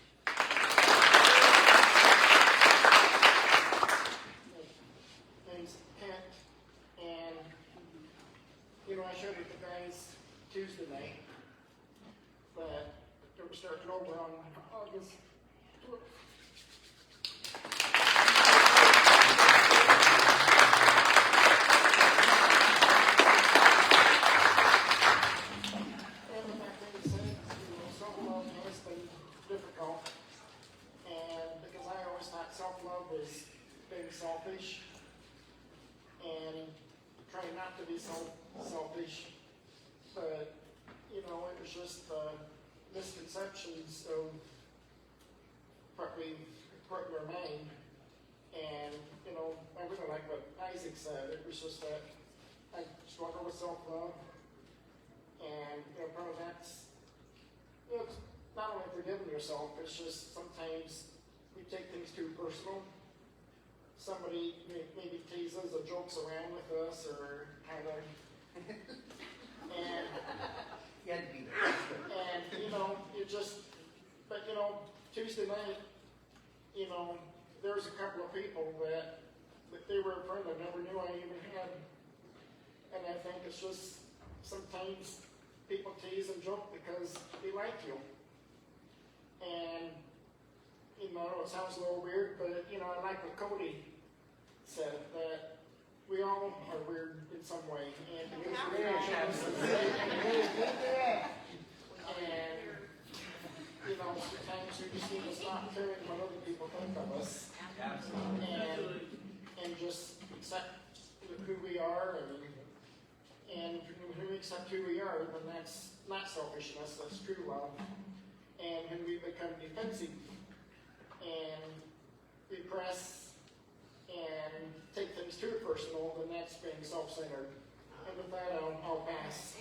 Name's Kent, and I showed it to the guys Tuesday night, but they were starting over on August 12th. And the fact that he said, self-love has been difficult, and because I always thought self-love was being selfish, and trying not to be so selfish, just the misconceptions of what we've put in our mind. And, you know, I really like what Isaac said. It was just that I struggle with self-love. And, you know, part of that's, you know, it's not only forgiving yourself, it's just sometimes we take things too personal. Somebody maybe teases or jokes around with us or kind of, and You had to be there. and you know, but you know, Tuesday night, you know, there was a couple of people that they were a friend I never knew I even had, and I think it's just sometimes people tease and joke because they like you, and you know, it sounds a little weird, but you know, I like what Cody said, that we all are weird in some way, and you know, sometimes we just need to stop caring what other people think of us, and just accept who we are, and when we accept who we are, then that's not selfishness, that's true love. And when we become defensive and repress and take things too personal, then that's being self-centered. And with that, I'll pass.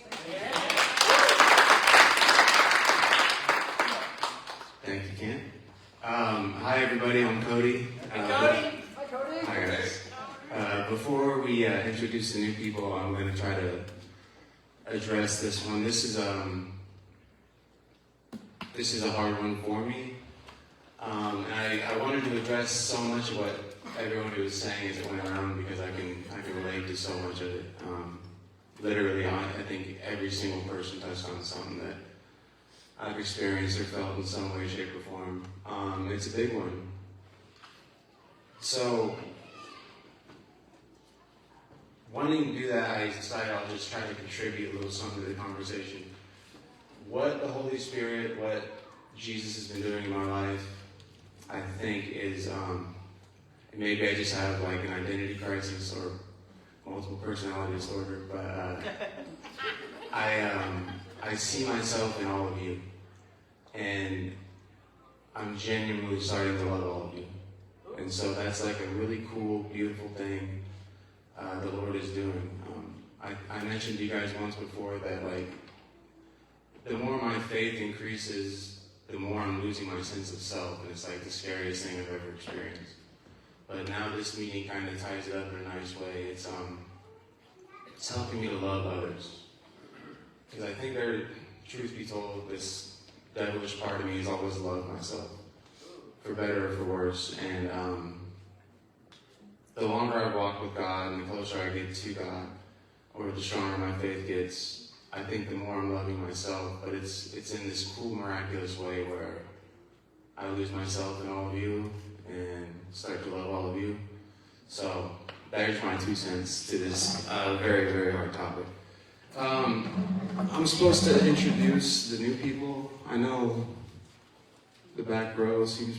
Thank you, Ken. Hi, everybody. I'm Cody. Hi, Cody. Hi, Cody. Hi, guys. Before we introduce the new people, I'm going to try to address this one. This is a hard one for me. And I wanted to address so much of what everyone was saying as it went around because I can relate to so much of it. Literally, I think every single person touched on something that I've experienced or felt in some way, shape, or form. It's a big one. So, wanting to do that, I decided I'll just try to contribute a little something to the conversation. What the Holy Spirit, what Jesus has been doing in my life, I think is, maybe I just have like an identity crisis or multiple personality disorder, but I see myself in all of you, and I'm genuinely starting to love all of you. And so that's like a really cool, beautiful thing the Lord is doing. I mentioned to you guys once before that like, the more my faith increases, the more I'm losing my sense of self, and it's like the scariest thing I've ever experienced. But now this meeting kind of ties it up in a nice way. It's helping me to love others. Because I think truth be told, this devilish part of me has always loved myself, for better or for worse. And the longer I walk with God and the closer I get to God, or the stronger my faith gets, I think the more I'm loving myself. But it's in this cool, miraculous way where I lose myself in all of you and start to love all of you. So there's my 2 cents to this very, very hard topic. I'm supposed to introduce the new people. I know the back row seems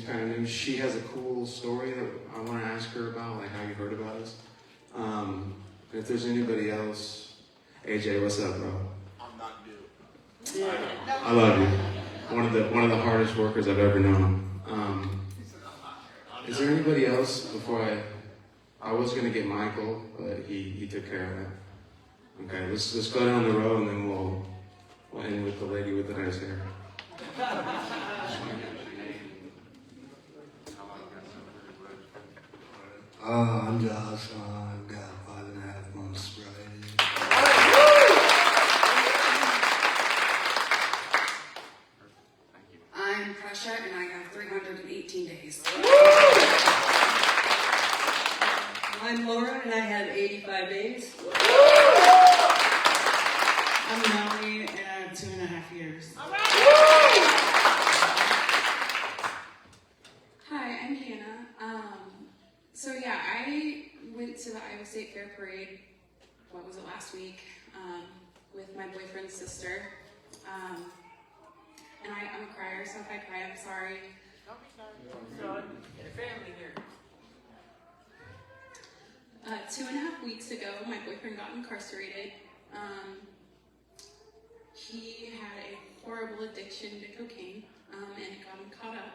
kind of new. She has a cool story that I want to ask her about, like how you heard about us. If there's anybody else, AJ, what's up, bro? I'm not new. I love you. One of the hardest workers I've ever known. Is there anybody else before I was gonna get Michael, but he took care of that. Okay, let's go down the road and then we'll end with the lady with the nice hair. I'm Josh. I've got 5.5 months sobriety. I'm Prussia, and I have 318 days. I'm Laura, and I have 85 days. I'm Melanie, and I have 2.5 years. Hi, I'm Hannah. So yeah, I went to the Iowa State Fair Parade, what was it, last week, with my boyfriend's sister. And I'm a crier, so if I cry, I'm sorry. Get a family here. 2.5 weeks ago, my boyfriend got incarcerated. he had a horrible addiction to cocaine, and it got him caught up.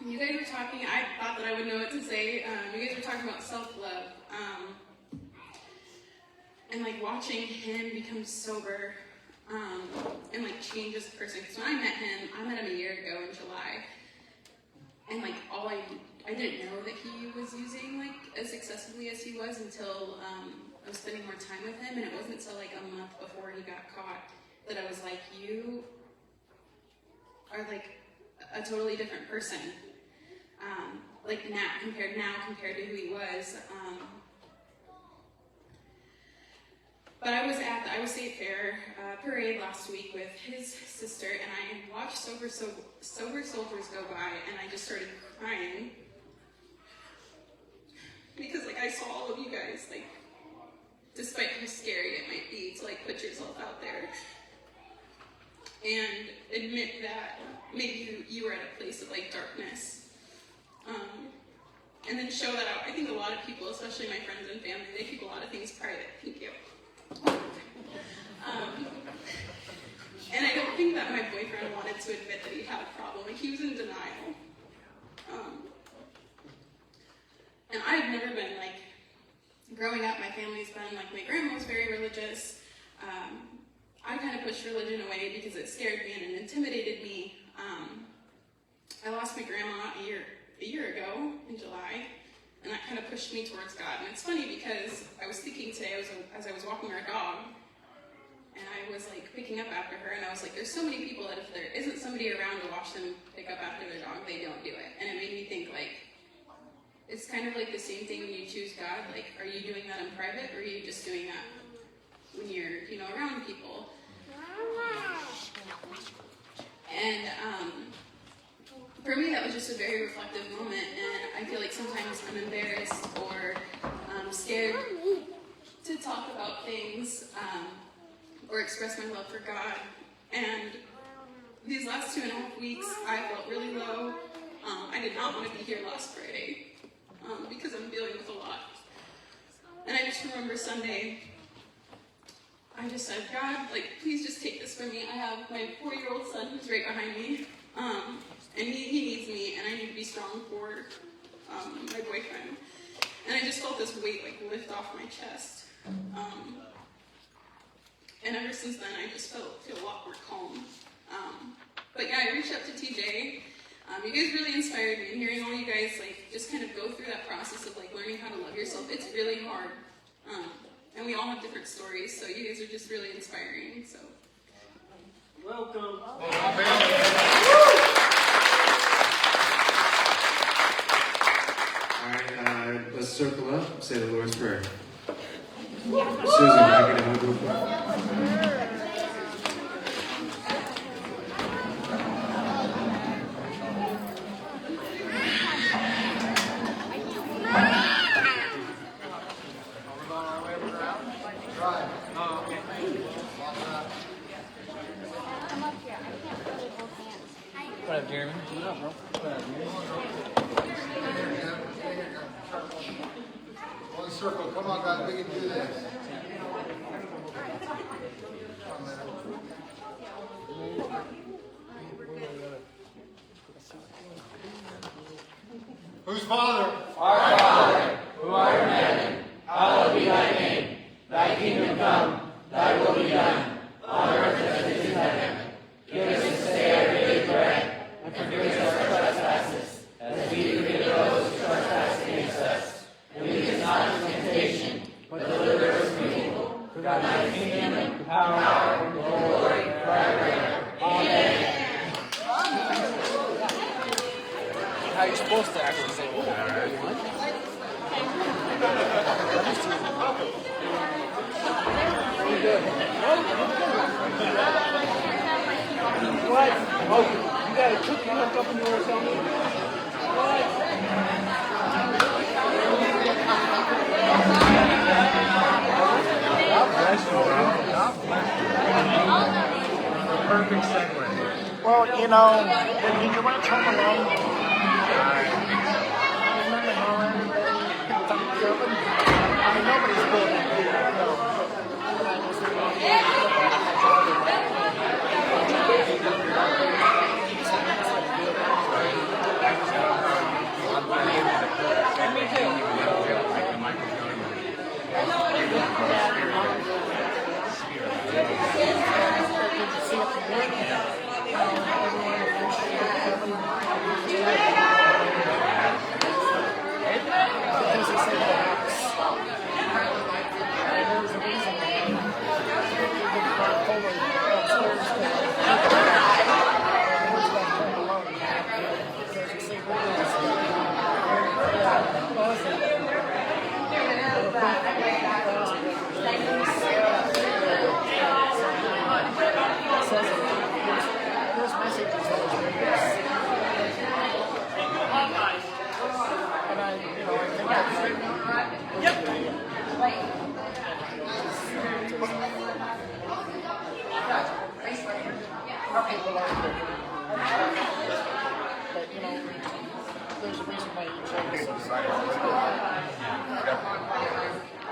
You guys were talking, I thought that I would know what to say. You guys were talking about self-love, and like watching him become sober, and like change as a person. Because when I met him a year ago in July, and like I didn't know that he was using like as excessively as he was until I was spending more time with him, and it wasn't until like a month before he got caught that I was like, you are like a totally different person. Like now compared to who he was. But I was at the Iowa State Fair parade last week with his sister, and I watched Sober Soldiers go by, and I just started crying. Because like I saw all of you guys, like, despite how scary it might be to like put yourself out there and admit that maybe you were at a place of like darkness. And then show that out. I think a lot of people, especially my friends and family, they keep a lot of things private. Thank you. And I don't think that my boyfriend wanted to admit that he had a problem. Like, he was in denial. And I've never been like, growing up, my family's been like, my grandma was very religious. I kind of pushed religion away because it scared me and it intimidated me. I lost my grandma a year ago in July, and that kind of pushed me towards God. And it's funny because I was thinking today as I was walking our dog, and I was like picking up after her, and I was like, there's so many people that if there isn't somebody around to watch them pick up after their dog, they don't do it. And it made me think like, it's kind of like the same thing when you choose God. Like, are you doing that in private, or are you just doing that when you're, around people? And for me, that was just a very reflective moment, and I feel like sometimes I'm embarrassed or scared to talk about things or express my love for God. And these last 2.5 weeks, I felt really low. I did not want to be here last Friday because I'm dealing with a lot. And I just remember Sunday, I just said, God, like, please just take this from me. I have my 4-year-old son who's right behind me. And he needs me, and I need to be strong for my boyfriend. And I just felt this weight like lift off my chest. And ever since then, I just feel a lot more calm. But yeah, I reached out to TJ. You guys really inspired me, and hearing all you guys like just kind of go through that process of like learning how to love yourself. It's really hard, and we all have different stories. So you guys are just really inspiring. So welcome. Alright, let's circle up, say the Lord's Prayer. Susan, I get a move real quick. What up, Jeremy? What up, bro? What up, One circle, come on guys, we can do this. Whose Father? Our Father, who art in heaven, hallowed be thy name. Thy kingdom come, thy will be done, on earth as it is in heaven. Give us this day our daily bread, and forgive us our trespasses, as we forgive those who trespass against us. And lead us not into temptation, but deliver us from evil. For thine is the kingdom, the power, and the glory, forever and ever. Amen. How you're supposed to actually say, oh, everyone. What? Oh, you got a cookie hooked up in your something? What? God bless you, bro. God bless you. Perfect segue. Well, when you went home alone, remember how everybody kept on jumping? I mean, nobody's building here. And I just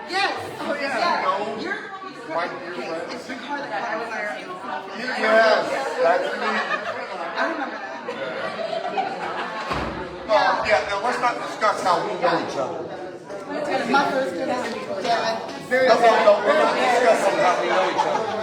Yes. Oh yeah. You're it's the car that I was there. Yes, that's me. I remember that. Yeah, now let's not discuss how we know each other. My first good. Yeah. No, we're not discussing how we know each other.